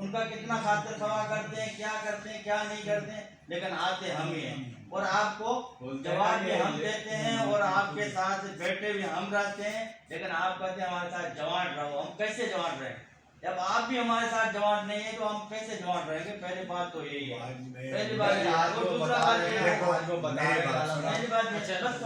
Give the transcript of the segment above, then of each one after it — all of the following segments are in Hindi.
उनका कितना खातिर खवा करते हैं, क्या नहीं करते हैं, लेकिन आते हम ही हैं और आपको जवाब भी हम देते हैं और आपके साथ बैठे भी हम रहते हैं। लेकिन आप कहते हैं हमारे साथ जवान रहो, हम कैसे जवान रहे? जब आप भी हमारे साथ जवान नहीं है तो हम कैसे जवान रहेंगे? पहली बात तो यही है, पहली बात है। और दूसरा बात ये है, पहली बात बस अब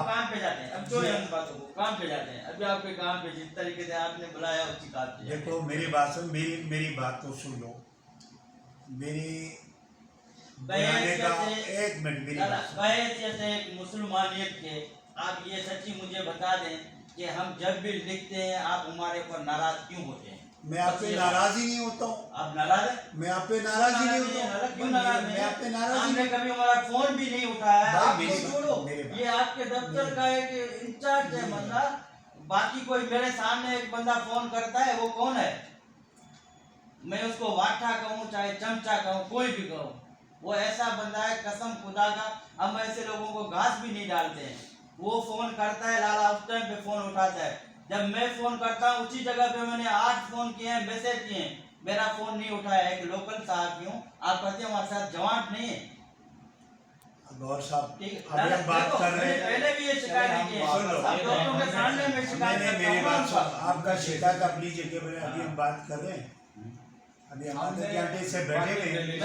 काम पे जाते हैं, अब जो है उन बातों को काम पे जाते हैं। अभी आपके काम पे जिस तरीके से आपने बुलाया उसी काम पे देखो मेरी बात सुन, मेरी बात तो सुन लो। मेरी बुलाने का एक मिनट मेरी बात सुन। जैसे एक मुसलमानियत के आप ये सच्ची मुझे बता दें कि हम जब भी लिखते हैं आप हमारे ऊपर नाराज क्यों होते हैं? मैं आप पे नाराज ही नहीं होता हूँ। आप नाराज हैं? मैं आप पे नाराज ही नहीं होता हूँ। क्यों नाराज? मैं आप पे नाराज ही आपने कभी हमारा फोन भी नहीं उठाया। आप मेरी छोड़ो, ये आपके दफ्तर का एक इंचार्ज है बंदा, बाकी कोई मेरे सामने एक बंदा फोन करता है, वो कौन है? मैं उसको वाठा कहूँ चाहे चमचा कहूँ, कोई भी कहूँ, वो ऐसा बंदा है कसम खुदा का। हम ऐसे लोगों को घास भी नहीं डालते हैं। वो फोन करता है, लाला उस टाइम पे फोन उठाता है। जब मैं फोन करता हूँ उसी जगह पे मैंने 8 फोन किए हैं, मैसेज किए हैं, मेरा फोन नहीं उठाया। एक लोकल साहब क्यों? आप कहते हैं हमारे साथ जवान नहीं है। गौर साहब ठीक अभी हम बात कर रहे हैं, पहले भी ये शिकायत की है, आप लोगों के सामने में शिकायत करता हूं। मेरी बात सुन, आपका शिकायत आप लीजिए कि अभी हम बात कर रहे हैं। अभी हम आधे घंटे से बैठे हुए हैं।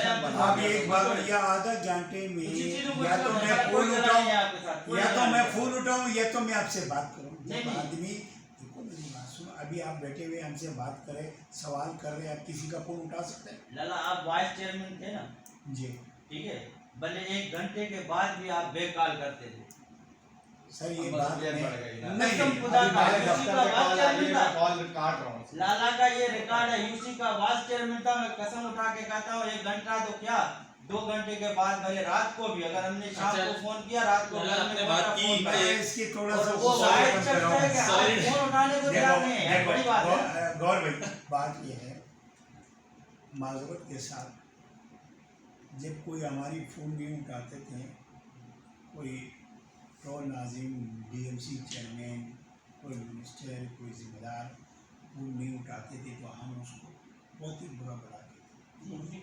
आप एक बार या आधा घंटे में या तो मैं फोन उठाऊं या तो मैं आपसे बात करूं। जब आदमी देखो मेरी बात सुनो, अभी आप बैठे हुए हमसे बात करें, सवाल कर रहे हैं, आप किसी का फोन उठा सकते हैं? लाला आप वाइस चेयरमैन थे ना जी, ठीक है, भले 1 घंटे के बाद भी आप बेकॉल करते थे। सर ये बात नहीं, लाला का ये रिकॉर्ड है, यूसी का वाइस चेयरमैन था। मैं कसम उठा के कहता हूँ 1 घंटा तो क्या 2 घंटे के बाद भले रात को भी, अगर हमने शाम को फोन किया, रात को हमने बात की, इसकी थोड़ा सा वो वाइस फोन उठाने को तैयार नहीं है। बड़ी बात है गौर भाई, बात ये है माजरत के साथ, जब कोई हमारी फ़ोन नहीं उठाते थे, कोई टोल नाजिम, डीएमसी चेयरमैन, कोई मिनिस्टर, कोई जिम्मेदार फ़ोन नहीं उठाते थे तो हम उसको बहुत ही बुरा बनाते थे।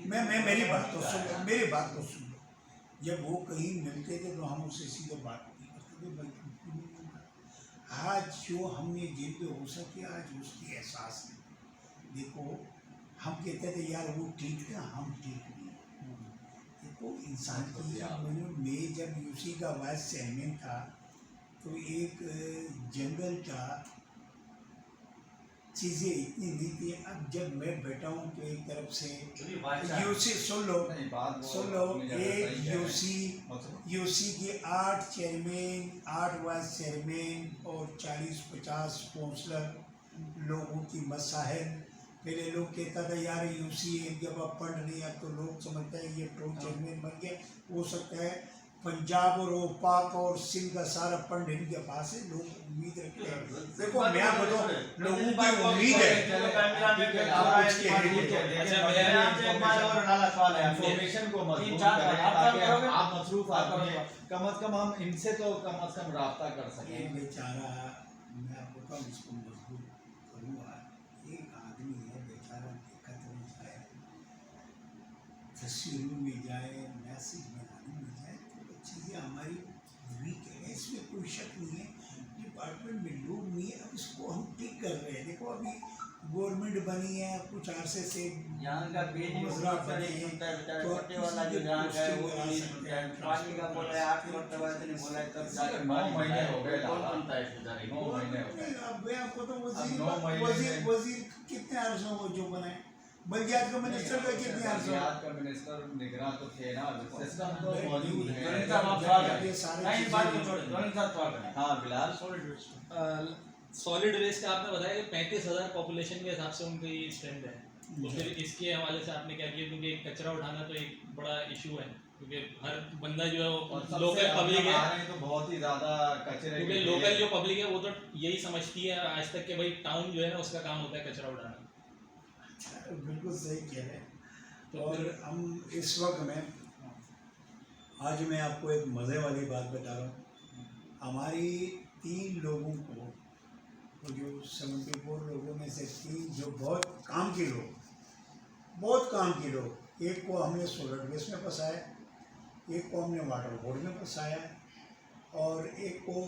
मैं मेरी बात तो सुन लो। जब वो कहीं मिलते थे तो हम उससे सीधे बात नहीं करते थे, बल्कि आज जो हमने जिन पे हो सके आज उसकी एहसास नहीं। देखो हम कहते थे यार वो ठीक था, हम ठीक नहीं। देखो इंसान की, मैं जब यूसी का वाइस चेयरमैन था तो एक जंगल था, चीज़ें इतनी नहीं थी। अब जब मैं बैठा हूँ तो एक तरफ से यूसी सुन लो, एक यूसी के 8 चेयरमैन, 8 वाइस चेयरमैन और 40-50 काउंसलर लोगों की मसाइल। पहले लोग कहता था यार यूसी जब अब पढ़ नहीं, अब तो लोग समझते हैं ये टोल चेयरमैन बन गया। हो सकता है पंजाब और पाक और सिंध का सारा फंड इनके पास है, लोग उम्मीद रखते हैं। देखो मैं आपको लोगों की उम्मीद है। इंफॉर्मेशन को मजबूत करें, आप मसरूफ आदमी हैं, कम से कम हम इनसे तो कम से कम राब्ता कर सकें। बेचारा मैं आपको कम इसको मजबूत करूँगा। एक आदमी है बेचारा, दिक्कत में जाए, तस्वीरों में जाए, मैसेज बनाने में जाए, तो चीज़ें हमारी वीक है, इसमें कोई शक नहीं है। डिपार्टमेंट में लोग नहीं है, अब इसको हम ठीक कर रहे हैं। देखो अभी गवर्नमेंट बनी है, कुछ अरसे से यहाँ का मजरा बने हैं, तो छोटे वाला जो यहाँ का है वो नहीं सुनता है। पानी का बोला है 8 मरतबा से नहीं बोला है, तब जाकर 9 महीने हो गए, कौन सुनता है इसके जाने 9 महीने हो गए। अब मैं आपको तो वजीर वजीर कितने अरसों वो जो बनाए, बल्दियात का मिनिस्टर का कितने अरसों, बल्दियात का मिनिस्टर निगरान तो थे ना, सिस्टम तो मौजूद है। हाँ बिलाल, सॉलिड वेस्ट का आपने बताया कि 35,000 पॉपुलेशन के हिसाब से उनकी स्ट्रेंथ है, तो फिर इसके हवाले से आपने क्या किया? क्योंकि कचरा उठाना तो एक बड़ा इशू है, क्योंकि हर बंदा जो है वो लोकल पब्लिक है, तो बहुत ही ज़्यादा कचरे, क्योंकि लोकल जो पब्लिक है वो तो यही समझती है आज तक कि भाई टाउन जो है ना उसका काम होता है कचरा उठाना। बिल्कुल सही कह रहे हैं। तो और हम इस वक्त में, आज मैं आपको एक मज़े वाली बात बता रहा हूँ। हमारी 3 लोगों को, तो जो 74 लोगों में से 3 जो बहुत काम के लोग, बहुत काम किए लोग। एक को हमने सोलर बेस में फंसाया, एक को हमने वाटर बोर्ड में फंसाया, और एक को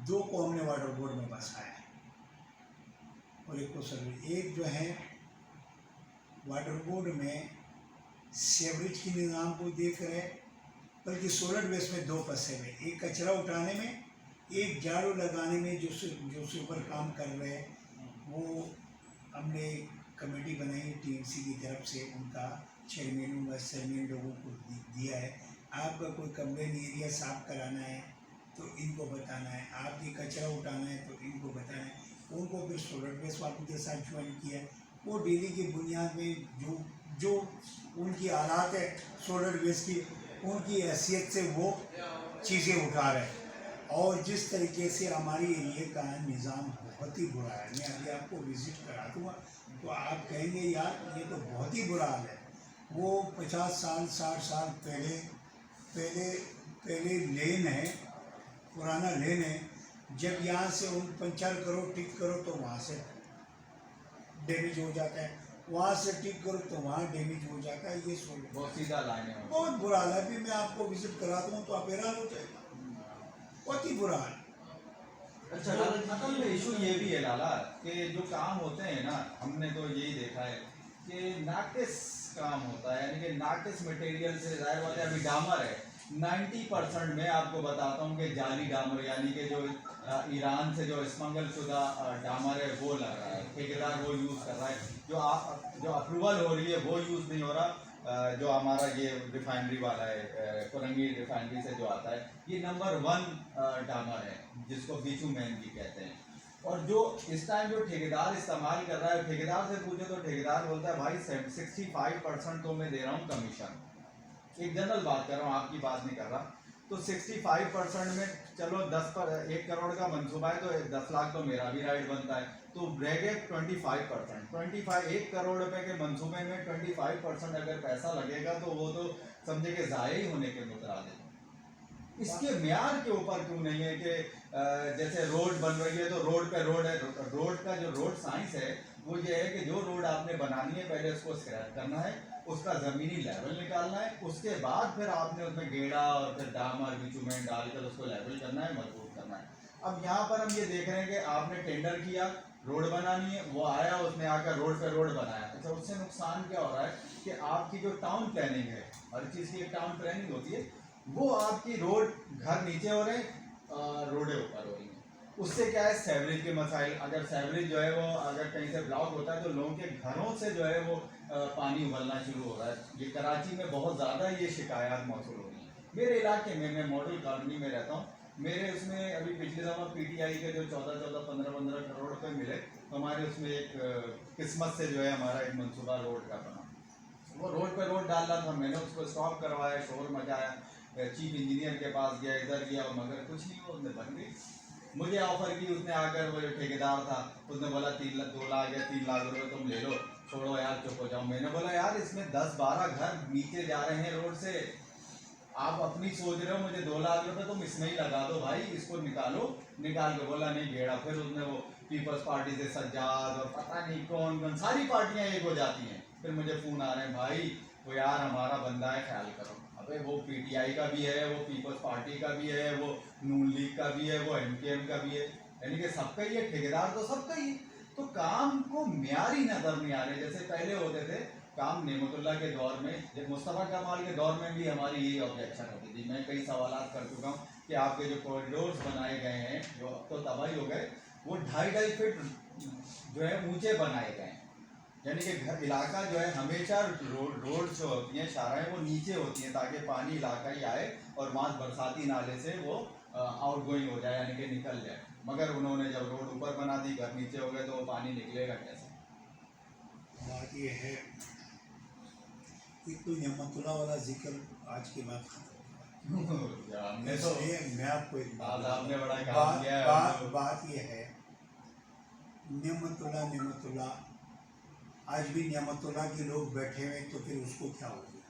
2 को हमने वाटर बोर्ड में फंसाया, और एक को सर्विस। एक जो है वाटर बोर्ड में सेवरेज की निज़ाम को देख रहे, बल्कि सोलर बेस में 2 फंसे हुए, एक कचरा उठाने में, एक झाड़ू लगाने में। जो सुपर काम कर रहे हैं, वो हमने कमेटी बनाई टीएमसी की तरफ से, उनका चेयरमैन वाइस चेयरमैन लोगों को दिया है। आपका कोई कंप्लेन एरिया साफ कराना है तो इनको बताना है, आप ये कचरा उठाना है तो इनको बताना है। उनको फिर सोलर बेस वालों के साथ ज्वाइन किया। वो डेली की बुनियाद में जो उनकी हालात है सोलर बेस की, उनकी हैसियत से वो चीज़ें उठा रहे हैं। और जिस तरीके से हमारी एरिया का निज़ाम बहुत ही बुरा है, मैं अभी आपको विज़िट करा दूँगा तो आप कहेंगे यार ये तो बहुत ही बुरा हाल है। वो 50 साल 60 साल पहले लेन है, पुराना लेन है। जब यहाँ से उन पंचर करो ठीक करो तो वहाँ से डैमेज हो जाता है, वहाँ से ठीक करो तो वहाँ डैमेज हो जाता है। ये बहुत सीधा लाइन है। बहुत बुरा हाल है। अभी मैं आपको विजिट करा दूँ तो आप हैरान हो जाएगा, बहुत ही बुरा हाल। अच्छा, असल में इशू ये भी है लाला कि जो काम होते हैं ना, हमने तो यही देखा है कि नाकिस काम होता है, यानी कि नाकिस मटेरियल से। जाहिर बात है अभी डामर है, 90% में आपको बताता हूँ कि जाली डामर, यानी कि जो ईरान से जो स्मगल शुदा डामर है वो लग रहा है, ठेकेदार वो यूज़ कर रहा है। जो अप्रूवल हो रही है वो यूज़ नहीं हो रहा। जो हमारा ये रिफाइनरी वाला है, कोरंगी रिफाइनरी से जो आता है, ये नंबर 1 डामर है, जिसको बिचुमेन भी कहते हैं। और जो इस टाइम जो ठेकेदार इस्तेमाल कर रहा है, ठेकेदार से पूछे तो ठेकेदार बोलता है भाई 65% तो मैं दे रहा हूँ कमीशन। एक जनरल बात कर रहा हूँ, आपकी बात नहीं कर रहा। तो 65% में चलो 1 करोड़ का मंसूबा है तो 10 लाख तो मेरा भी राइट बनता है, तो रह गए 25%। 1 करोड़ रुपए के मंसूबे में 25% अगर पैसा लगेगा तो वो तो समझे कि ज़ाया ही होने के मुतरादिफ। इसके म्यार के ऊपर क्यों नहीं है कि जैसे रोड बन रही है तो रोड पे रोड है, रोड का जो रोड साइंस है वो ये है कि जो रोड आपने बनानी है पहले उसको स्क्रैप करना है, उसका ज़मीनी लेवल निकालना है, उसके बाद फिर आपने उसमें गेड़ा और फिर डामर बिचुमेन डालकर उसको लेवल करना है, मजबूत करना है। अब यहाँ पर हम ये देख रहे हैं कि आपने टेंडर किया, रोड बनानी है, वो आया, उसने आकर रोड पे रोड बनाया। अच्छा, उससे नुकसान क्या हो रहा है कि आपकी जो टाउन प्लानिंग है, हर चीज़ की एक टाउन प्लानिंग होती है, वो आपकी रोड घर नीचे हो रहे हैं, रोडें ऊपर हो रही हैं। उससे क्या है, सेवरेज के मसाइल। अगर सेवरेज जो है वो अगर कहीं से ब्लॉक होता है तो लोगों के घरों से जो है वो पानी उबलना शुरू हो रहा है। ये कराची में बहुत ज़्यादा ये शिकायत मौसूल हो रही हैं। मेरे इलाके में, मैं मॉडल कॉलोनी में रहता हूँ, मेरे उसमें अभी पिछले दफ़ा पीटीआई के जो 14-15 करोड़ रुपए मिले, तो हमारे उसमें एक किस्मत से जो है हमारा एक मंसूबा रोड का बना। वो रोड पे रोड डाल रहा था, मैंने उसको स्टॉप करवाया, शोर मचाया, चीफ इंजीनियर के पास गया, इधर गया, मगर कुछ नहीं हुआ, उसने बन गई। मुझे ऑफर की उसने आकर, वो जो ठेकेदार था उसने बोला 2 लाख या 3 लाख रुपए तुम ले लो, छोड़ो यार, चुप हो जाओ। मैंने बोला यार इसमें 10-12 घर नीचे जा रहे हैं रोड से, आप अपनी सोच रहे हो, मुझे 2 लाख रुपए तुम इसमें ही लगा दो भाई, इसको निकालो। निकाल के बोला नहीं गेड़ा। फिर उसने वो पीपल्स पार्टी से सज्जाद और पता नहीं कौन कौन सारी पार्टियां एक हो जाती हैं। फिर मुझे फ़ोन आ रहे हैं, भाई वो यार हमारा बंदा है, ख्याल करो। अबे वो पीटीआई का भी है, वो पीपल्स पार्टी का भी है, वो नून लीग का भी है, वो एमकेएम का भी है, यानी कि सबका ही है, ठेकेदार तो सबका ही। तो काम को म्यारी नजर नहीं आ रहे जैसे पहले होते थे काम। नेमतुल्लाह के दौर में, जब मुस्तफ़ा कमाल के दौर में भी हमारी यही ऑब्जेक्शन होती थी। मैं कई सवालात कर चुका हूँ कि आपके जो कॉरिडोर्स बनाए गए हैं, जो अब तो तबाही हो गए, वो 2.5 फीट जो है ऊंचे बनाए गए हैं, यानी कि घर इलाका जो है हमेशा रोड जो होती हैं, शाराएं, वो नीचे होती हैं ताकि पानी इलाका ही आए और वहाँ बरसाती नाले से वो आउट गोइंग हो जाए, यानी कि निकल जाए। मगर उन्होंने जब रोड ऊपर बना दी, घर नीचे हो गए, तो वो पानी निकलेगा कैसे? बात ये है कि कोई नेमतुल्लाह वाला जिक्र आज की बात हमने तो मैं आपको एक आपने बड़ा काम किया है। बात ये है, नेमतुल्लाह आज भी नेमतुल्लाह के लोग बैठे हुए, तो फिर उसको क्या हो गया?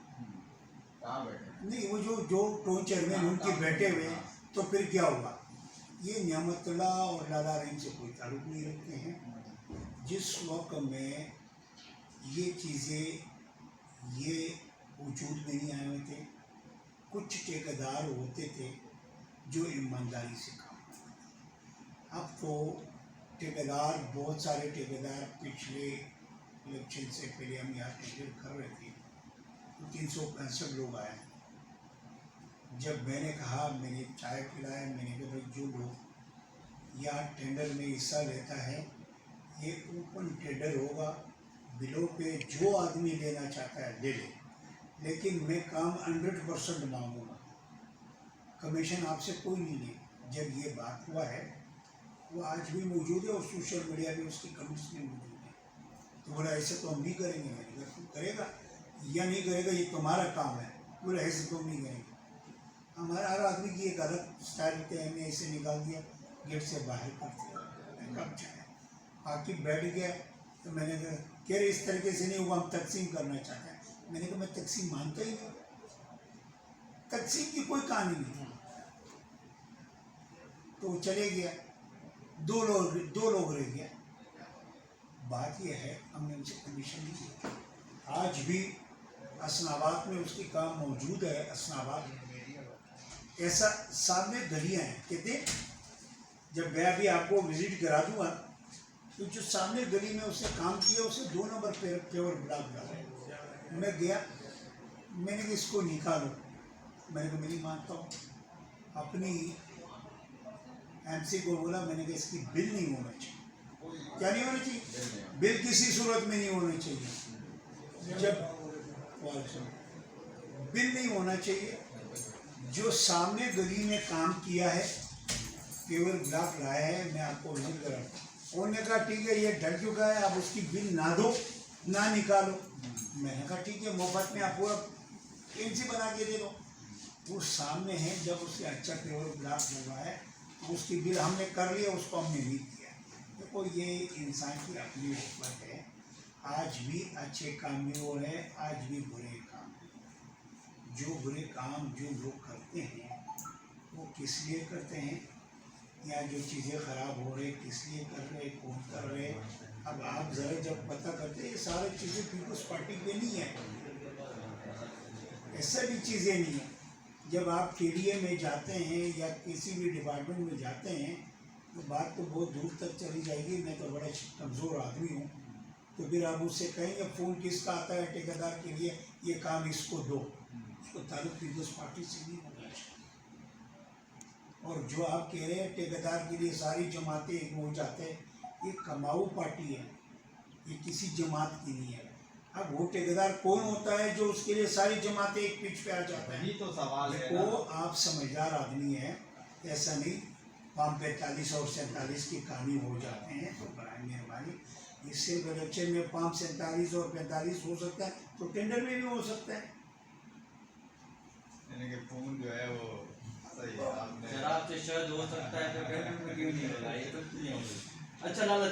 कहाँ बैठे? नहीं, वो जो टाउन चेयरमैन उनके बैठे हुए, तो फिर क्या हुआ? ये नेमतुल्लाह और लाला रहीम से कोई ताल्लुक नहीं रखते हैं। जिस वक्त में ये चीज़ें ये वजूद में नहीं आए हुए थे। कुछ ठेकेदार होते थे जो ईमानदारी से काम करते थे। अब तो ठेकेदार, बहुत सारे ठेकेदार पिछले इलेक्शन से पहले हम यहाँ टेंडर कर रहे थे तो 365 लोग आए। जब मैंने कहा, मैंने चाय पिलाया, मैंने कहा भाई जो लोग यहाँ टेंडर में हिस्सा लेता है ये ओपन टेंडर होगा, बिलों पे जो आदमी लेना चाहता है ले ले, लेकिन मैं काम 100% मांगूंगा, कमीशन आपसे कोई नहीं ले। जब ये बात हुआ है वो आज भी मौजूद है और सोशल मीडिया पे उसकी कमेंट्स भी मौजूद है। तो बोला ऐसे तो हम नहीं करेंगे। मैंने कहा तू करेगा या नहीं करेगा ये तुम्हारा काम है। बोला ऐसे तो हम नहीं करेंगे। हमारा हर आदमी की एक अलग स्टाइल होते हैं। हमें ऐसे निकाल दिया, गेट से बाहर कर दिया, कब जाए आके बैठ गया। तो मैंने कहा कह रहे इस तरीके से नहीं हुआ, हम तकसीम करना चाहते हैं। मैंने कहा मैं तकसीम मानता ही नहीं, तकसीम की कोई कहानी नहीं। तो चले गया, दो लोग रह गया। बात यह है हमने उनसे कमीशन नहीं दिया। आज भी असनाबाद में उसकी काम मौजूद है। असनाबाद ऐसा सामने गलियां हैं, कहते जब मैं अभी आपको विजिट करा दूंगा तो जो सामने गली में उसने काम किया उसे 2 नंबर पेवर ब्लॉक डाला। मैं गया, मैंने कहा इसको निकालो। मैंने कहा मैं नहीं मानता हूँ। अपनी एमसी को बोला, मैंने कहा इसकी बिल नहीं होना चाहिए। क्या नहीं होना चाहिए? बिल किसी सूरत में नहीं होना चाहिए। जब बिल नहीं होना चाहिए, जो सामने गली में काम किया है, पेवर ब्लॉक लाया है, मैं आपको विजिट करा। उन्होंने कहा ठीक है ये ढल चुका है, आप उसकी बिल ना दो ना निकालो। मैंने कहा ठीक है, मुफ्त में आप पूरा एनसी बना के दे दो। वो सामने है, जब उससे अच्छा पेवर ब्लॉक हुआ है उसकी बिल हमने कर लिया, उसको हमने नहीं दिया। देखो ये इंसान की अपनी ऊपर है। आज भी अच्छे काम भी हो रहे हैं, आज भी बुरे काम। जो बुरे काम जो लोग करते हैं वो किस लिए करते हैं, या जो चीज़ें ख़राब हो रही किस लिए कर रहे, कौन कर रहे। अब आप ज़रा जब पता करते ये सारी चीज़ें पीपल्स पार्टी पे नहीं है, ऐसा भी चीज़ें नहीं है। जब आप KDA में जाते हैं या किसी भी डिपार्टमेंट में जाते हैं तो बात तो बहुत दूर तक चली जाएगी। मैं तो बड़ा कमज़ोर आदमी हूँ, तो फिर आप उससे कहेंगे फ़ोन किसका आता है ठेकेदार के लिए, ये काम इसको दो। उसको ताल्लुक पीपल्स पार्टी से नहीं होना चाहिए। और जो आप कह रहे हैं ठेकेदार के लिए सारी जमातें एक हो जाते हैं, ये कमाऊ पार्टी है, ये किसी जमात की नहीं है। अब वो ठेकेदार कौन होता है जो उसके लिए सारी जमातें एक पिच पे आ जाता है? यही तो सवाल है वो आप समझदार आदमी है, ऐसा नहीं फॉर्म 45 और 47 की कहानी हो जाते हैं। तो बराए मेहरबानी इससे इलेक्शन में फॉर्म 47 और 45 हो सकता है तो टेंडर में भी हो सकता है। यानी कि फोन जो है वो सही है। आपने शराब से शायद हो सकता है तो टेंडर में क्यों नहीं होगा, ये तो नहीं होगा। अच्छा लाला